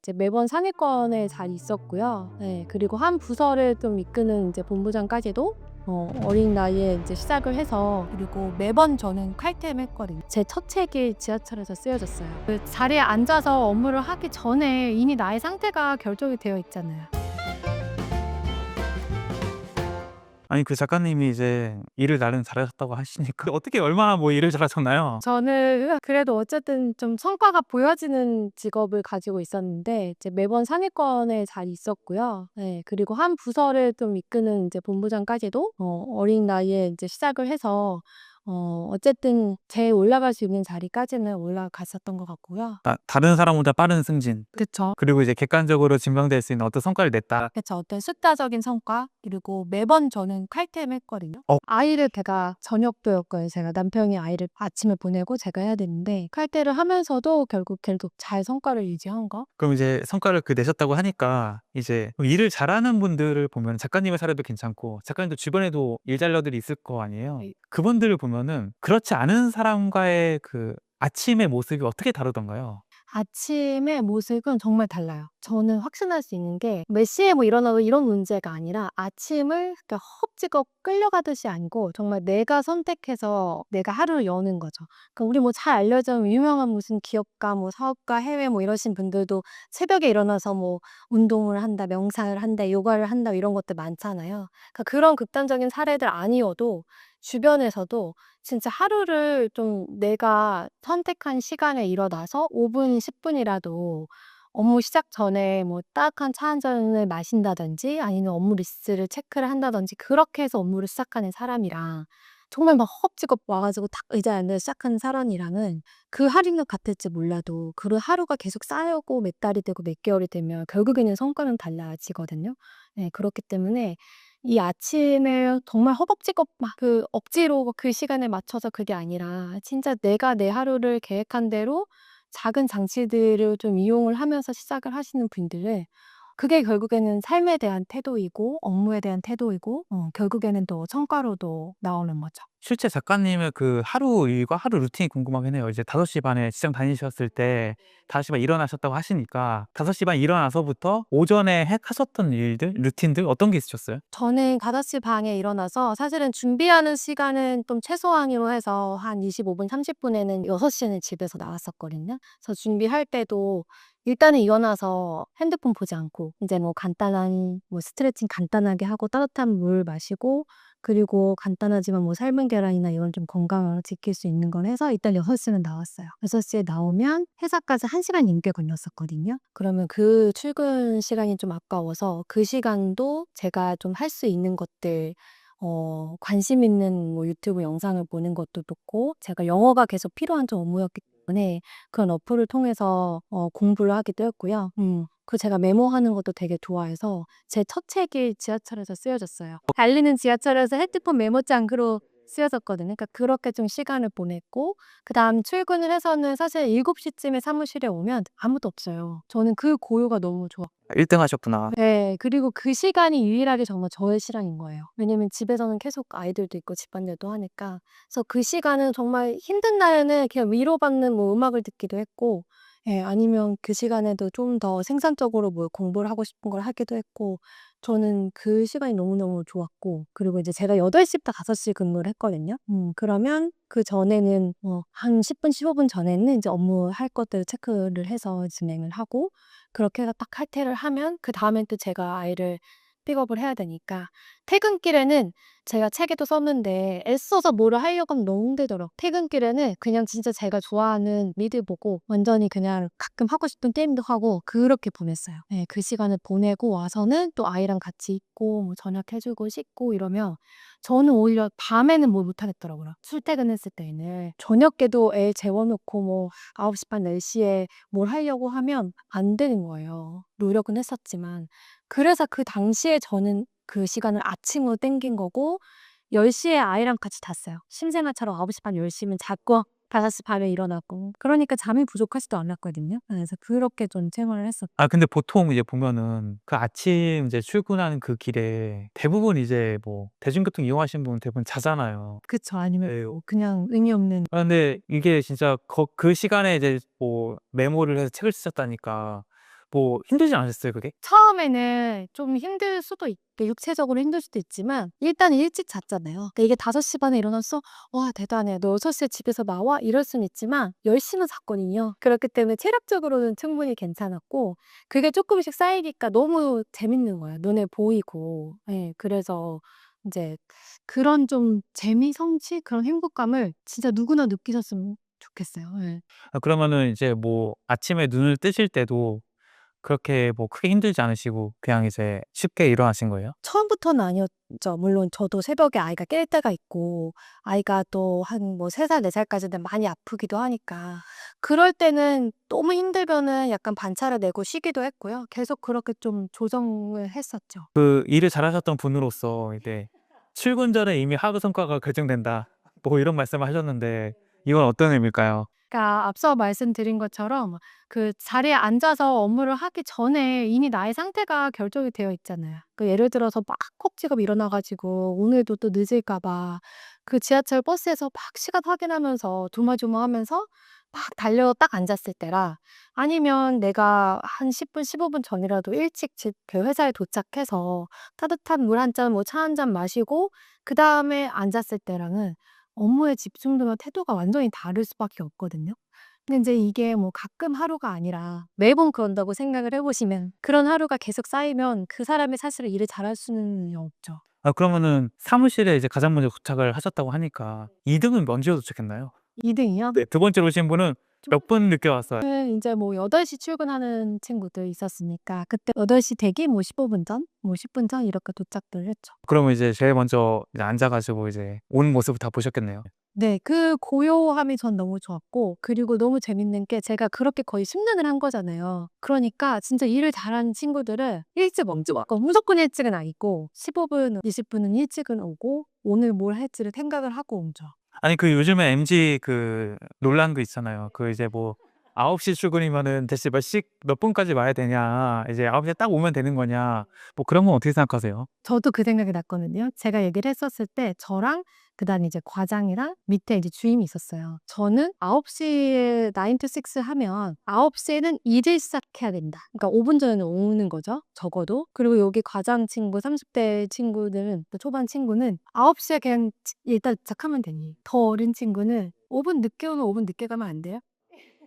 이제 매번 상위권에 잘 있었고요. 네, 그리고 한 부서를 좀 이끄는 이제 본부장까지도 어린 나이에 이제 시작을 해서 그리고 매번 저는 칼퇴했거든요. 제 첫 책이 지하철에서 쓰여졌어요. 그 자리에 앉아서 업무를 하기 전에 이미 나의 상태가 결정이 되어 있잖아요. 아니 그 작가님이 이제 일을 나름 잘하셨다고 하시니까 어떻게 얼마나 뭐 일을 잘하셨나요? 저는 그래도 어쨌든 좀 성과가 보여지는 직업을 가지고 있었는데 이제 매번 상위권에 잘 있었고요. 네, 그리고 한 부서를 좀 이끄는 이제 본부장까지도 어린 나이에 이제 시작을 해서 어쨌든 제일 올라갈 수 있는 자리까지는 올라갔었던 것 같고요. 다른 사람보다 빠른 승진, 그쵸. 그리고 이제 객관적으로 증명될 수 있는 어떤 성과를 냈다. 그쵸. 어떤 숫자적인 성과 그리고 매번 저는 칼퇴했거든요. 어 아이를 제가 저녁도였거든요. 제가 남편이 아이를 아침에 보내고 제가 해야 되는데 칼퇴를 하면서도 결국 잘 성과를 유지한 거. 그럼 이제 성과를 내셨다고 하니까 이제 일을 잘하는 분들을 보면 작가님의 사례도 괜찮고 작가님도 주변에도 일잘러들이 있을 거 아니에요. 네. 그분들을 보면은 그렇지 않은 사람과의 그 아침의 모습이 어떻게 다르던가요? 아침의 모습은 정말 달라요. 저는 확신할 수 있는 게 몇 시에 뭐 일어나고 이런 문제가 아니라 아침을 그러니까 허겁지겁 끌려가듯이 아니고 정말 내가 선택해서 내가 하루를 여는 거죠. 그러니까 우리 뭐 잘 알려진 유명한 무슨 기업가 뭐 사업가 해외 뭐 이러신 분들도 새벽에 일어나서 뭐 운동을 한다, 명상을 한다, 요가를 한다 이런 것들 많잖아요. 그러니까 그런 극단적인 사례들 아니어도 주변에서도 진짜 하루를 좀 내가 선택한 시간에 일어나서 5 분, 10 분이라도 업무 시작 전에 뭐 따뜻한 차 한 잔을 마신다든지 아니면 업무 리스트를 체크를 한다든지 그렇게 해서 업무를 시작하는 사람이랑 정말 막 허겁지겁 와 가지고 딱 의자에 앉아서 시작하는 사람이랑은 그 하루는 같을지 몰라도 그 하루가 계속 쌓이고 몇 달이 되고 몇 개월이 되면 결국에는 성과는 달라지거든요. 네, 그렇기 때문에 이 아침에 정말 허겁지겁 막 그 억지로 그 시간에 맞춰서 그게 아니라 진짜 내가 내 하루를 계획한 대로 작은 장치들을 좀 이용을 하면서 시작을 하시는 분들은 그게 결국에는 삶에 대한 태도이고 업무에 대한 태도이고 결국에는 또 성과로도 나오는 거죠. 실제 작가님의 그 하루 일과 하루 루틴이 궁금하긴 해요. 이제 5시 반에 직장 다니셨을 때 5시 반에 일어나셨다고 하시니까 5시 반에 일어나서부터 오전에 하셨던 일들, 루틴들 어떤 게 있으셨어요? 저는 5시 반에 일어나서 사실은 준비하는 시간은 좀 최소한으로 해서 한 25 분, 30 분에는 6 시에는 집에서 나왔었거든요. 그래서 준비할 때도 일단은 일어나서 핸드폰 보지 않고 인제 뭐 간단한 뭐 스트레칭 간단하게 하고 따뜻한 물 마시고 그리고 간단하지만 뭐 삶은 계란이나 이런 좀 건강을 지킬 수 있는 걸 해서 일단 6 시는 나왔어요. 6 시에 나오면 회사까지 1 시간 넘게 걸렸었거든요. 그러면 그 출근 시간이 좀 아까워서 그 시간도 제가 좀 할 수 있는 것들 관심 있는 뭐 유튜브 영상을 보는 것도 좋고 제가 영어가 계속 필요한 좀 업무였기 때문에 그런 어플을 통해서 공부를 하기도 했고요. 제가 메모하는 것도 되게 좋아해서 제 첫 책이 지하철에서 쓰여졌어요. 달리는 지하철에서 헤드폰 메모장으로 쓰여졌거든요. 그러니까 그렇게 좀 시간을 보냈고 그다음 출근을 해서는 사실 7 시쯤에 사무실에 오면 아무도 없어요. 저는 그 고요가 너무 좋아. 1등 하셨구나. 네. 그리고 그 시간이 유일하게 정말 저의 시간인 거예요. 왜냐면 집에서는 계속 아이들도 있고 집안일도 하니까. 그래서 그 시간은 정말 힘든 날에는 그냥 위로받는 뭐 음악을 듣기도 했고 예 아니면 그 시간에도 좀 더 생산적으로 뭐 공부를 하고 싶은 걸 하기도 했고 저는 그 시간이 너무너무 좋았고 그리고 이제 제가 8 시부터 5시 근무를 했거든요. 그러면 그전에는 한 10 분, 15분 전에는 이제 업무할 것들을 체크를 해서 진행을 하고 그렇게 해서 딱 칼퇴를 하면 그다음엔 또 제가 아이를 픽업을 해야 되니까 퇴근길에는 제가 책에도 썼는데 애써서 뭐를 하려고 하면 너무 힘들더라고요. 퇴근길에는 그냥 진짜 제가 좋아하는 미드 보고 완전히 그냥 가끔 하고 싶은 게임도 하고 그렇게 보냈어요. 네, 그 시간을 보내고 와서는 또 아이랑 같이 있고 뭐 저녁 해 주고 씻고 이러면 저는 오히려 밤에는 뭘 못 하겠더라고요. 출퇴근했을 때에는. 저녁에도 애 재워 놓고 뭐 9시 반, 10 시에 뭘 하려고 하면 안 되는 거예요. 노력은 했었지만. 그래서 그 당시에 저는 그 시간을 아침으로 땡긴 거고 10 시에 아이랑 같이 잤어요. 심생아처럼 9시 반, 10 시면 잤고 5시 반에 일어나고. 그러니까 잠이 부족하지도 않았거든요. 그래서 그렇게 좀 생활을 했었죠. 근데 보통 이제 보면은 그 아침 이제 출근하는 그 길에 대부분 이제 뭐 대중교통 이용하시는 분은 대부분 자잖아요. 그쵸. 아니면 네. 뭐 그냥 의미 없는 근데 이게 진짜 그 시간에 이제 뭐 메모를 해서 책을 쓰셨다니까 뭐 힘들지 않으셨어요, 그게? 처음에는 좀 힘들 수도 육체적으로 힘들 수도 있지만 일단 일찍 잤잖아요. 그러니까 이게 5시 반에 일어났어? 와 대단해. 너 6시에 집에서 나와? 이럴 수는 있지만 10시는 잤거든요. 그렇기 때문에 체력적으로는 충분히 괜찮았고 그게 조금씩 쌓이니까 너무 재밌는 거야. 눈에 보이고. 예. 그래서 이제 그런 좀 재미, 성취, 그런 행복감을 진짜 누구나 느끼셨으면 좋겠어요. 예. 그러면은 이제 뭐 아침에 눈을 뜨실 때도 그렇게 뭐 크게 힘들지 않으시고 그냥 이제 쉽게 일어나신 거예요? 처음부터는 아니었죠. 물론 저도 새벽에 아이가 깰 때가 있고 아이가 또 한 뭐 3 살, 4 살까지는 많이 아프기도 하니까 그럴 때는 너무 힘들면은 약간 반차를 내고 쉬기도 했고요. 계속 그렇게 좀 조정을 했었죠. 그 일을 잘하셨던 분으로서 이제 "출근 전에 이미 하루 성과가 결정된다." 뭐 이런 말씀을 하셨는데 이건 어떤 의미일까요? 그러니까 앞서 말씀드린 것처럼 그 자리에 앉아서 업무를 하기 전에 이미 나의 상태가 결정이 되어 있잖아요. 그 예를 들어서 막 콕 찍어 일어나 가지고 오늘도 또 늦을까 봐 그 지하철 버스에서 막 시간 확인하면서 조마조마하면서 막 달려 딱 앉았을 때랑 아니면 내가 한 10 분, 15분 전이라도 일찍 그 회사에 도착해서 따뜻한 물 한 잔 뭐 차 한 잔 마시고 그다음에 앉았을 때랑은 업무에 집중도나 태도가 완전히 다를 수밖에 없거든요. 근데 인제 이게 뭐 가끔 하루가 아니라 매번 그런다고 생각을 해 보시면 그런 하루가 계속 쌓이면 그 사람이 사실은 일을 잘할 수는 없죠. 그러면은 사무실에 이제 가장 먼저 도착을 하셨다고 하니까 2 등은 언제 도착했나요? 2 등이요? 네. 두 번째로 오신 분은 몇 분 늦게 왔어요? 네. 인제 뭐 8시 출근하는 친구들 있었으니까 그때 8시 대기 뭐 15분 전, 뭐 10분 전 이렇게 도착들 했죠. 그러면 이제 제일 먼저 이제 앉아 가지고 이제 오는 모습을 다 보셨겠네요. 네. 그 고요함이 전 너무 좋았고 그리고 너무 재밌는 게 제가 그렇게 거의 10 년을 한 거잖아요. 그러니까 진짜 일을 잘하는 친구들은 일찍 먼저 와. 그러니까 무조건 일찍은 아니고 15 분, 20 분은 일찍은 오고 오늘 뭘 할지를 생각을 하고 오죠. 아니 그 요즘에 MZ 그 논란도 있잖아요. 그 이제 뭐 9시 출근이면은 대체 몇 분까지 와야 되냐. 이제 9 시에 딱 오면 되는 거냐. 뭐 그런 건 어떻게 생각하세요? 저도 그 생각이 났거든요. 제가 얘기를 했었을 때 저랑 그다음에 이제 과장이랑 밑에 이제 주임이 있었어요. 저는 9시에 9 to 6 하면 9 시에는 일을 시작해야 된다. 그러니까 5분 전에는 오는 거죠, 적어도. 그리고 여기 과장 친구 30대 친구들은 또 초반 친구는 9 시에 그냥 일단 도착하면 되니. 더 어린 친구는 5분 늦게 오면 5분 늦게 가면 안 돼요?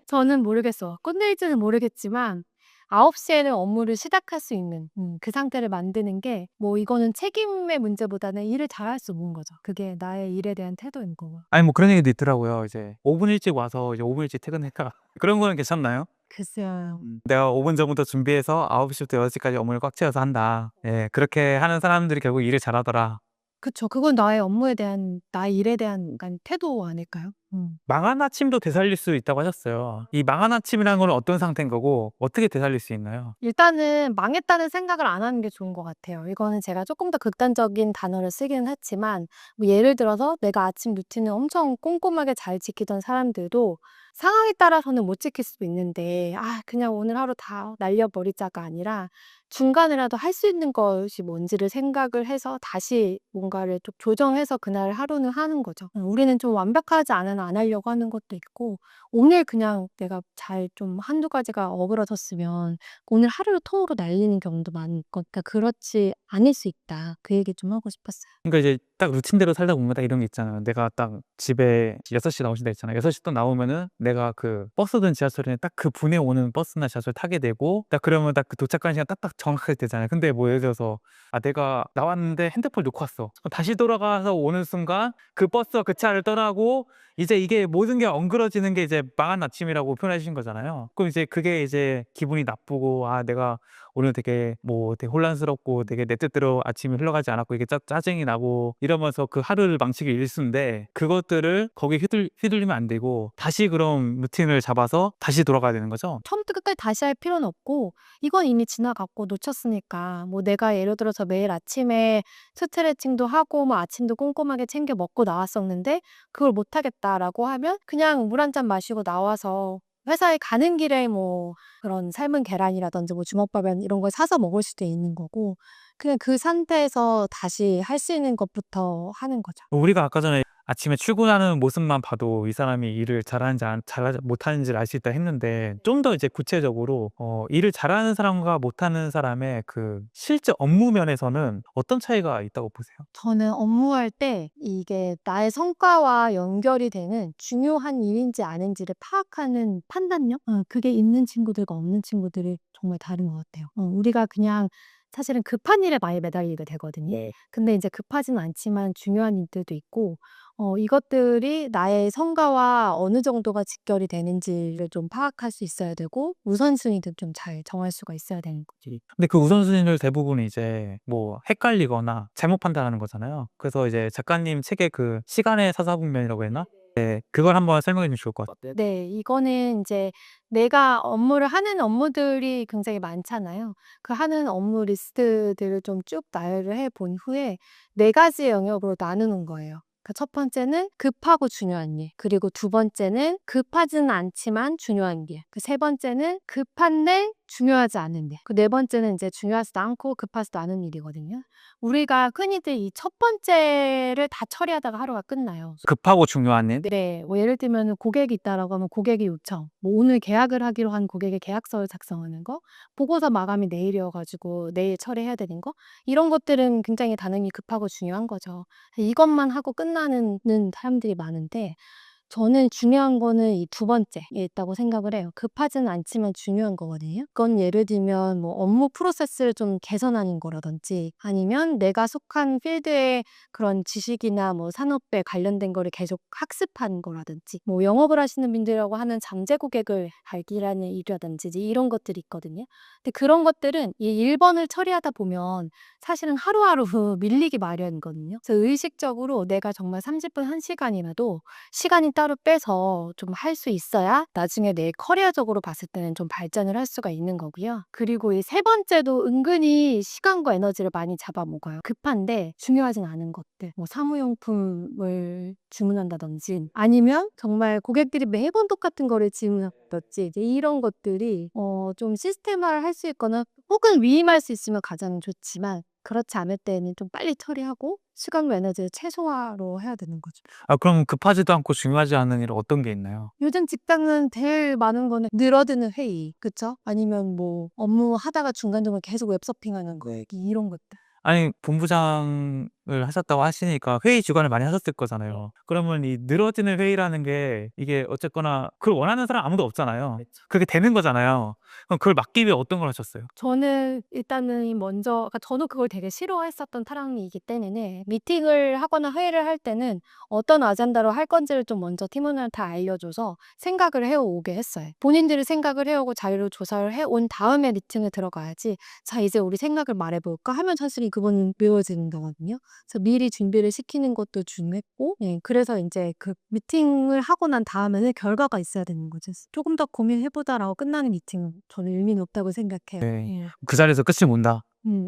저는 모르겠어. 끝낼지는 모르겠지만 9 시에는 업무를 시작할 수 있는 그 상태를 만드는 게 뭐 이거는 책임의 문제보다는 일을 잘할 수 없는 거죠. 그게 나의 일에 대한 태도인 거고. 아니 뭐 그런 얘기도 있더라고요. 이제 5분 일찍 와서 이제 5분 일찍 퇴근해라. 그런 거는 괜찮나요? 글쎄요. "내가 5분 전부터 준비해서 9 시부터 6 시까지 업무를 꽉 채워서 한다." 예. 그렇게 하는 사람들이 결국 일을 잘하더라. 그쵸. 그건 나의 업무에 대한 나의 일에 대한 약간 태도 아닐까요? 망한 아침도 되살릴 수 있다고 하셨어요. 이 망한 아침이라는 건 어떤 상태인 거고 어떻게 되살릴 수 있나요? 일단은 망했다는 생각을 안 하는 게 좋은 것 같아요. 이거는 제가 조금 더 극단적인 단어를 쓰기는 했지만 뭐 예를 들어서 내가 아침 루틴을 엄청 꼼꼼하게 잘 지키던 사람들도 상황에 따라서는 못 지킬 수도 있는데 '아 그냥 오늘 하루 다 날려 버리자.'가 아니라 중간에라도 할 수 있는 것이 뭔지를 생각을 해서 다시 뭔가를 좀 조정해서 그날 하루는 하는 거죠. 우리는 좀 완벽하지 않으면 안 하려고 하는 것도 있고 오늘 그냥 내가 잘 좀 한두 가지가 어그러졌으면 오늘 하루를 통으로 날리는 경우도 많고 그러니까 그렇지 않을 수 있다. 그 얘기 좀 하고 싶었어요. 그러니까 이제 딱 루틴대로 살다 보면 딱 이런 게 있잖아요. 내가 딱 집에 6시 나오신다 했잖아요. 6시 또 나오면은 내가 그 버스든 지하철이든 딱 그 분에 오는 버스나 지하철 타게 되고 딱 그러면 딱 그 도착하는 시간 딱딱 정확하게 되잖아요. 근데 뭐 예를 들어서 내가 나왔는데 핸드폰을 놓고 왔어. 그럼 다시 돌아가서 오는 순간 그 버스와 그 차를 떠나고 이제 이게 모든 게 엉그러지는 게 이제 망한 아침이라고 표현해 주신 거잖아요. 그럼 이제 그게 이제 기분이 나쁘고 내가 오늘 되게 뭐 되게 혼란스럽고 되게 내 뜻대로 아침이 흘러가지 않았고 이게 짜증이 나고 이러면서 그 하루를 망치기 일쑤인데 그것들을 거기에 휘둘리면 안 되고 다시 그럼 루틴을 잡아서 다시 돌아가야 되는 거죠? 처음부터 끝까지 다시 할 필요는 없고 이건 이미 지나갔고 놓쳤으니까 뭐 내가 예를 들어서 매일 아침에 스트레칭도 하고 뭐 아침도 꼼꼼하게 챙겨 먹고 나왔었는데 그걸 못 하겠다라고 하면 그냥 물 한 잔 마시고 나와서 회사에 가는 길에 뭐 그런 삶은 계란이라든지 뭐 주먹밥 이런 걸 사서 먹을 수도 있는 거고 그냥 그 상태에서 다시 할 수 있는 것부터 하는 거죠. 우리가 아까 전에 아침에 출근하는 모습만 봐도 이 사람이 일을 잘하는지 잘하지 못하는지를 알 수 있다 했는데 좀 더 이제 구체적으로 일을 잘하는 사람과 못하는 사람의 그 실제 업무 면에서는 어떤 차이가 있다고 보세요? 저는 업무할 때 이게 나의 성과와 연결이 되는 중요한 일인지 아닌지를 파악하는 판단력? 그게 있는 친구들과 없는 친구들이 정말 다른 것 같아요. 우리가 그냥 사실은 급한 일에 많이 매달리게 되거든요. 네. 근데 이제 급하지는 않지만 중요한 일들도 있고 이것들이 나의 성과와 어느 정도가 직결이 되는지를 좀 파악할 수 있어야 되고 우선순위도 좀 잘 정할 수가 있어야 되는 거죠. 근데 그 우선순위를 대부분 이제 뭐 헷갈리거나 잘못 판단하는 거잖아요. 그래서 이제 작가님 책에 그 시간의 사사분면이라고 했나? 네. 그걸 한번 설명해 주면 좋을 것 같아요. 네. 이거는 인제 내가 업무를 하는 업무들이 굉장히 많잖아요. 그 하는 업무 리스트들을 좀 쭉 나열을 해 본 후에 4 가지 영역으로 나누는 거예요. 그러니까 첫 번째는 급하고 중요한 일, 그리고 두 번째는 급하지는 않지만 중요한 일, 그 세 번째는 급한데 중요하지 않은 일, 그 네 번째는 인제 중요하지도 않고 급하지도 않은 일이거든요. 우리가 흔히들 이 첫 번째를 다 처리하다가 하루가 끝나요. 급하고 중요한 일? 네. 뭐 예를 들면은 고객이 있다라고 하면 고객의 요청, 뭐 오늘 계약을 하기로 한 고객의 계약서를 작성하는 거, 보고서 마감이 내일이어 가지고 내일 처리해야 되는 거, 이런 것들은 굉장히 당연히 급하고 중요한 거죠. 이것만 하고 끝나는 사람들이 많은데 저는 중요한 거는 이 두 번째에 있다고 생각을 해요. 급하지는 않지만 중요한 거거든요. 그건 예를 들면 뭐 업무 프로세스를 좀 개선하는 거라든지 아니면 내가 속한 필드의 그런 지식이나 뭐 산업에 관련된 거를 계속 학습하는 거라든지 뭐 영업을 하시는 분들이라고 하는 잠재 고객을 발견하는 일이라든지 이제 이런 것들이 있거든요. 근데 그런 것들은 이 1 번을 처리하다 보면 사실은 하루하루 밀리기 마련이거든요. 그래서 의식적으로 내가 정말 30 분, 1 시간이라도 시간이 따로 빼서 좀 할 수 있어야 나중에 내 커리어적으로 봤을 때는 좀 발전을 할 수가 있는 거고요. 그리고 이 세 번째도 은근히 시간과 에너지를 많이 잡아먹어요. 급한데 중요하진 않은 것들. 뭐 사무용품을 주문한다든지 아니면 정말 고객들이 매번 똑같은 거를 질문한다든지 이제 이런 것들이 좀 시스템화를 할 수 있거나 혹은 위임할 수 있으면 가장 좋지만 그렇지 않을 때에는 좀 빨리 처리하고 시간과 에너지를 최소화로 해야 되는 거죠. 그럼 급하지도 않고 중요하지 않은 일은 어떤 게 있나요? 요즘 직장은 제일 많은 거는 늘어드는 회의, 그쵸? 아니면 뭐 업무하다가 중간중간 계속 웹서핑하는 거 이런 것들. 아니 본부장을 하셨다고 하시니까 회의 주관을 많이 하셨을 거잖아요. 그러면 이 늘어지는 회의라는 게 이게 어쨌거나 그걸 원하는 사람 아무도 없잖아요. 그게 되는 거잖아요. 그럼 그걸 막기 위해 어떤 걸 하셨어요? 저는 일단은 먼저 그러니까 저는 그걸 되게 싫어했었던 사람이기 때문에 미팅을 하거나 회의를 할 때는 어떤 아젠다로 할 건지를 좀 먼저 팀원한테 다 알려줘서 생각을 해 오게 했어요. 본인들이 생각을 해 오고 자료를 조사를 해 온 다음에 미팅에 들어가야지 "자 이제 우리 생각을 말해 볼까?" 하면 사실 그거는 미뤄지는 거거든요. 그래서 미리 준비를 시키는 것도 중요했고 그래서 인제 그 미팅을 하고 난 다음에는 결과가 있어야 되는 거죠. '조금 더 고민해 보자.'라고 끝나는 미팅은 저는 의미는 없다고 생각해요. 네. 예. 그 자리에서 끝이 본다.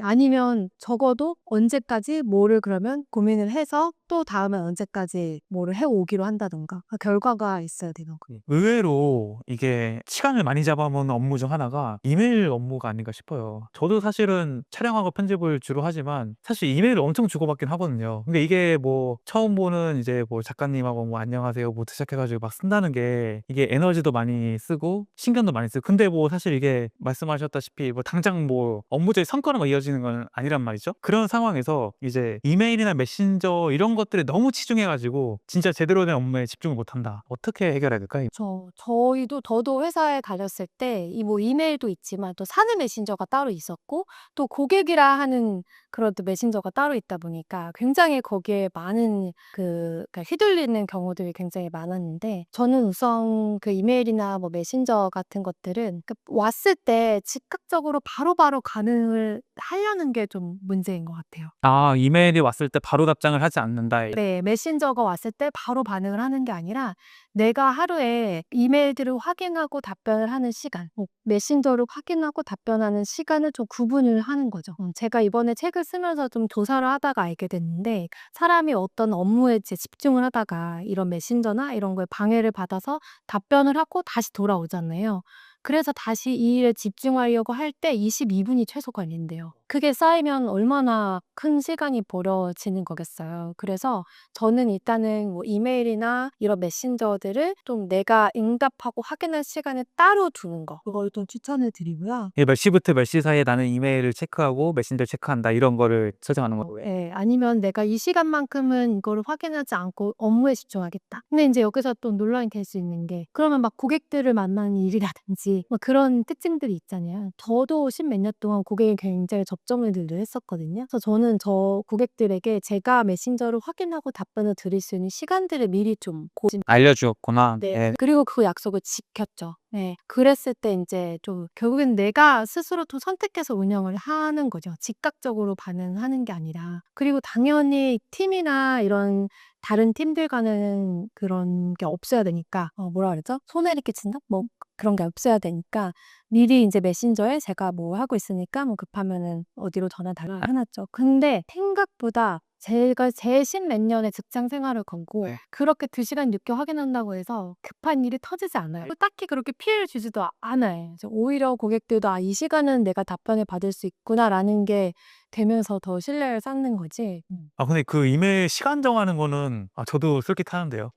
아니면 적어도 언제까지 뭐를 그러면 고민을 해서 또 다음에 언제까지 뭐를 해 오기로 한다든가 결과가 있어야 되는 거예요. 의외로 이게 시간을 많이 잡아먹는 업무 중 하나가 이메일 업무가 아닌가 싶어요. 저도 사실은 촬영하고 편집을 주로 하지만 사실 이메일을 엄청 주고받긴 하거든요. 근데 이게 뭐 처음 보는 이제 뭐 작가님하고 뭐 안녕하세요부터 시작해 가지고 막 쓴다는 게 이게 에너지도 많이 쓰고 신경도 많이 쓰고 근데 뭐 사실 이게 말씀하셨다시피 뭐 당장 뭐 업무적인 성과로만 이어지는 건 아니란 말이죠. 그런 상황에서 이제 이메일이나 메신저 이런 것들에 너무 치중해 가지고 진짜 제대로 된 업무에 집중을 못 한다. 어떻게 해결해야 될까요? 저도 회사에 다녔을 때 이 뭐 이메일도 있지만 또 사내 메신저가 따로 있었고 또 고객이라 하는 그런 또 메신저가 따로 있다 보니까 굉장히 거기에 많은 그러니까 휘둘리는 경우들이 굉장히 많았는데 저는 우선 그 이메일이나 뭐 메신저 같은 것들은 그 왔을 때 즉각적으로 바로바로 반응을 하려는 게 좀 문제인 것 같아요. 이메일이 왔을 때 바로 답장을 하지 않는다. 네. 메신저가 왔을 때 바로 반응을 하는 게 아니라 내가 하루에 이메일들을 확인하고 답변을 하는 시간, 메신저를 확인하고 답변하는 시간을 좀 구분을 하는 거죠. 제가 이번에 책을 쓰면서 좀 조사를 하다가 알게 됐는데 사람이 어떤 업무에 이제 집중을 하다가 이런 메신저나 이런 거에 방해를 받아서 답변을 하고 다시 돌아오잖아요. 그래서 다시 이 일에 집중하려고 할 때 22분이 최소 걸린대요. 그게 쌓이면 얼마나 큰 시간이 버려지는 거겠어요. 그래서 저는 일단은 뭐 이메일이나 이런 메신저들을 좀 내가 응답하고 확인할 시간을 따로 두는 거. 그걸 좀 추천을 드리고요. 이게 몇 시부터 몇 시 사이에 나는 이메일을 체크하고 메신저 체크한다 이런 거를 설정하는 거예요. 예. 아니면 내가 이 시간만큼은 이거를 확인하지 않고 업무에 집중하겠다. 근데 인제 여기서 또 논란이 될 수 있는 게 그러면 막 고객들을 만나는 일이라든지 뭐 그런 특징들이 있잖아요. 저도 십몇 년 동안 고객이 굉장히 접점을 늘 했었거든요. 그래서 저는 저 고객들에게 제가 메신저를 확인하고 답변을 드릴 수 있는 시간들을 미리 좀 알려주었구나. 네. 예. 그리고 그 약속을 지켰죠. 네. 그랬을 때 인제 좀 결국엔 내가 스스로 또 선택해서 운영을 하는 거죠. 즉각적으로 반응하는 게 아니라. 그리고 당연히 팀이나 이런 다른 팀들과는 그런 게 없어야 되니까 뭐라 그러죠? 손해를 끼친다? 뭐 그런 게 없어야 되니까 미리 인제 메신저에 제가 뭐 하고 있으니까 뭐 급하면은 어디로 전화 달라 해 놨죠. 근데 생각보다 제가 제 십몇 년의 직장 생활을 걸고 그렇게 2시간 늦게 확인한다고 해서 급한 일이 터지지 않아요. 또 딱히 그렇게 피해를 주지도 않아요. 그래서 오히려 고객들도 '아 이 시간은 내가 답변을 받을 수 있구나.'라는 게 되면서 더 신뢰를 쌓는 거지. 아 근데 그 이메일 시간 정하는 거는 저도 솔깃하는데요.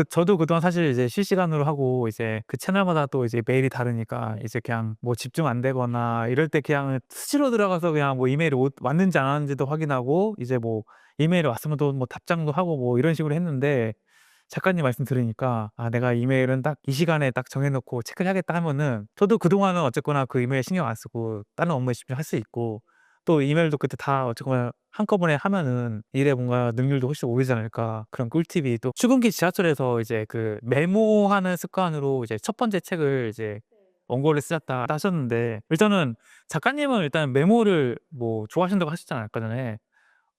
저도 그동안 사실 이제 실시간으로 하고 이제 그 채널마다 또 이제 메일이 다르니까 이제 그냥 뭐 집중 안 되거나 이럴 때 그냥 수시로 들어가서 그냥 뭐 이메일이 왔는지 안 왔는지도 확인하고 이제 뭐 이메일이 왔으면 또 뭐 답장도 하고 뭐 이런 식으로 했는데 작가님 말씀 들으니까 내가 이메일은 딱 이 시간에 딱 정해 놓고 체크를 하겠다 하면은 저도 그동안은 어쨌거나 그 이메일 신경 안 쓰고 다른 업무에 집중할 수 있고 또 이메일도 그때 다 어쨌거나 한꺼번에 하면은 일에 뭔가 능률도 훨씬 오르지 않을까 그런 꿀팁이 또 출근길 지하철에서 이제 그 메모하는 습관으로 이제 첫 번째 책을 이제 원고를 쓰셨다 하셨는데 일단은 작가님은 일단 메모를 뭐 좋아하신다고 하셨잖아요 아까 전에.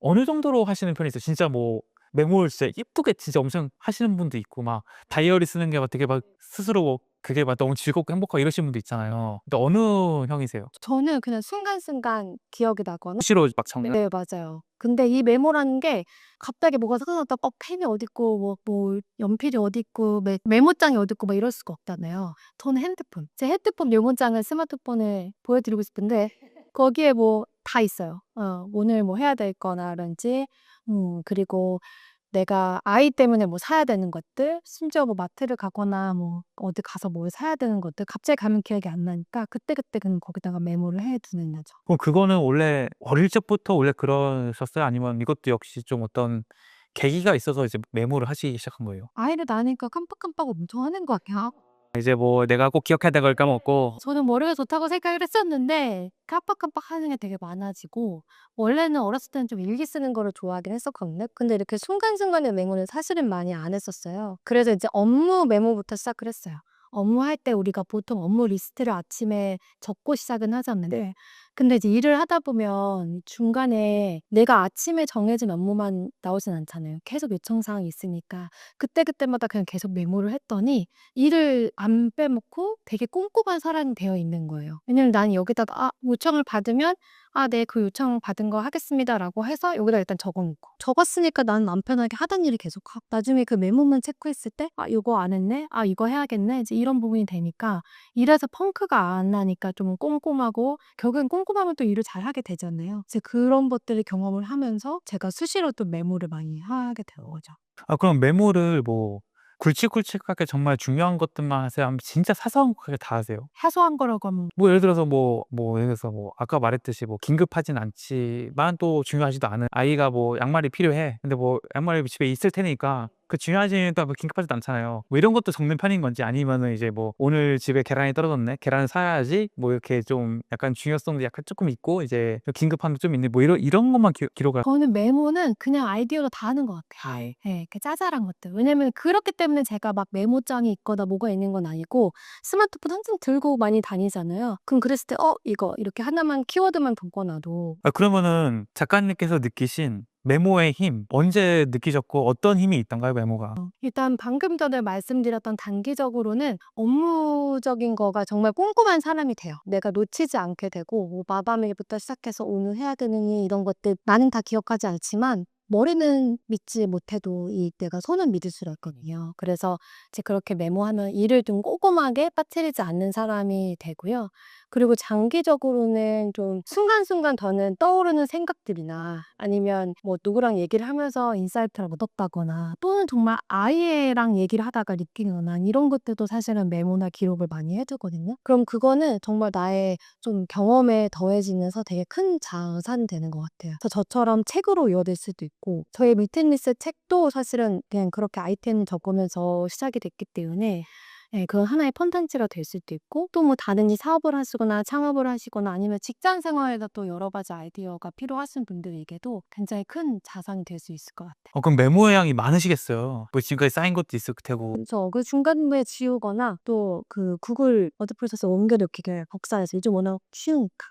어느 정도로 하시는 편이세요? 진짜 뭐 메모를 진짜 예쁘게 진짜 엄청 하시는 분도 있고 막 다이어리 쓰는 게 막 되게 막 스스로 뭐 그게 막 너무 즐겁고 행복하고 이러신 분도 있잖아요. 근데 어느 형이세요? 저는 그냥 순간순간 기억이 나거나 수시로 막 적는? 네 맞아요. 근데 이 메모라는 게 갑자기 뭐가 생각났다 펜이 어디 있고 뭐 연필이 어디 있고 메모장이 어디 있고 막 이럴 수가 없잖아요. 저는 핸드폰. 제 핸드폰 메모장을 스마트폰에 보여 드리고 싶은데 거기에 뭐 다 있어요. 오늘 뭐 해야 될 거나라든지 그리고 내가 아이 때문에 뭐 사야 되는 것들 심지어 뭐 마트를 가거나 뭐 어디 가서 뭘 사야 되는 것들 갑자기 가면 기억이 안 나니까 그때그때 그냥 거기다가 메모를 해 두는 거죠. 그럼 그거는 원래 어릴 적부터 원래 그러셨어요? 아니면 이것도 역시 좀 어떤 계기가 있어서 이제 메모를 하시기 시작한 거예요? 아이를 낳으니까 깜빡깜빡 엄청 하는 것 같아요. 이제 뭐 내가 꼭 기억해야 될 걸 까먹고 저는 머리가 좋다고 생각을 했었는데 깜빡깜빡 하는 게 되게 많아지고 원래는 어렸을 때는 좀 일기 쓰는 거를 좋아하긴 했었거든요. 근데 이렇게 순간순간의 메모는 사실은 많이 안 했었어요. 그래서 이제 업무 메모부터 시작을 했어요. 업무할 때 우리가 보통 업무 리스트를 아침에 적고 시작은 하잖아요. 근데 이제 일을 하다 보면 중간에 내가 아침에 정해진 업무만 나오진 않잖아요. 계속 요청 사항이 있으니까 그때그때마다 그냥 계속 메모를 했더니 일을 안 빼먹고 되게 꼼꼼한 사람이 되어 있는 거예요. 왜냐면 나는 여기다가 요청을 받으면 네 그 요청 받은 거 하겠습니다."라고 해서 여기다 일단 적어 놓고. 적었으니까 나는 맘 편하게 하던 일을 계속하고 나중에 그 메모만 체크했을 때 '아 요거 안 했네. 아 이거 해야겠네.' 이제 이런 부분이 되니까 일에서 펑크가 안 나니까 좀 꼼꼼하고 결국엔 꼼꼼하면 또 일을 잘하게 되잖아요. 이제 그런 것들을 경험을 하면서 제가 수시로 또 메모를 많이 하게 된 거죠. 그럼 메모를 뭐 굵직굵직하게 정말 중요한 것들만 하세요? 아니면 진짜 사소한 것까지 다 하세요? 사소한 거라고 하면 뭐 예를 들어서 예를 들어서 뭐 아까 말했듯이 뭐 긴급하진 않지만 또 중요하지도 않은 아이가 뭐 양말이 필요해. 근데 뭐 양말이 집에 있을 테니까 그 중요하지는 또 뭐 긴급하지도 않잖아요. 뭐 이런 것도 적는 편인 건지 아니면은 이제 뭐 '오늘 집에 계란이 떨어졌네. 계란을 사야지.' 뭐 이렇게 좀 약간 중요성도 약간 쪼끔 있고 이제 긴급함도 좀 있네. 뭐 이런 것만 기록을 저는 메모는 그냥 아이디어로 다 하는 것 같아요. 예. 그 자잘한 것들. 왜냐면 그렇기 때문에 제가 막 메모장이 있거나 뭐가 있는 건 아니고 스마트폰 항상 들고 많이 다니잖아요. 그럼 그랬을 때 이거 이렇게 하나만 키워드만 적어 놔도 그러면은 작가님께서 느끼신 메모의 힘 언제 느끼셨고 어떤 힘이 있던가요, 메모가? 일단 방금 전에 말씀드렸던 단기적으로는 업무적인 거가 정말 꼼꼼한 사람이 돼요. 내가 놓치지 않게 되고 뭐 마감일부터 시작해서 오늘 해야 되는 일 이런 것들 나는 다 기억하지 않지만 머리는 믿지 못해도 이때가 손은 믿을 수가 있거든요. 그래서 이제 그렇게 메모하면 일을 좀 꼼꼼하게 빠뜨리지 않는 사람이 되고요. 그리고 장기적으로는 좀 순간순간 저는 떠오르는 생각들이나 아니면 뭐 누구랑 얘기를 하면서 인사이트를 얻었다거나 또는 정말 아이랑 얘기를 하다가 느끼거나 이런 것들도 사실은 메모나 기록을 많이 해 두거든요. 그럼 그거는 정말 나의 좀 경험에 더해지면서 되게 큰 자산이 되는 것 같아요. 그래서 저처럼 책으로 이어질 수도 있고 저의 미팅리스트 책도 사실은 그냥 그렇게 아이템을 적으면서 시작이 됐기 때문에 예 그건 하나의 콘텐츠가 될 수도 있고 또 뭐 다른지 사업을 하시거나 창업을 하시거나 아니면 직장 생활에서 또 여러 가지 아이디어가 필요하신 분들에게도 굉장히 큰 자산이 될 수 있을 것 같아요. 그럼 메모의 양이 많으시겠어요. 뭐 지금까지 쌓인 것도 있을 테고. 그래서 그 중간에 지우거나 또 그 구글 워드 프로세스 옮겨 넣기를 복사해서 요즘 워낙 쉬우니까.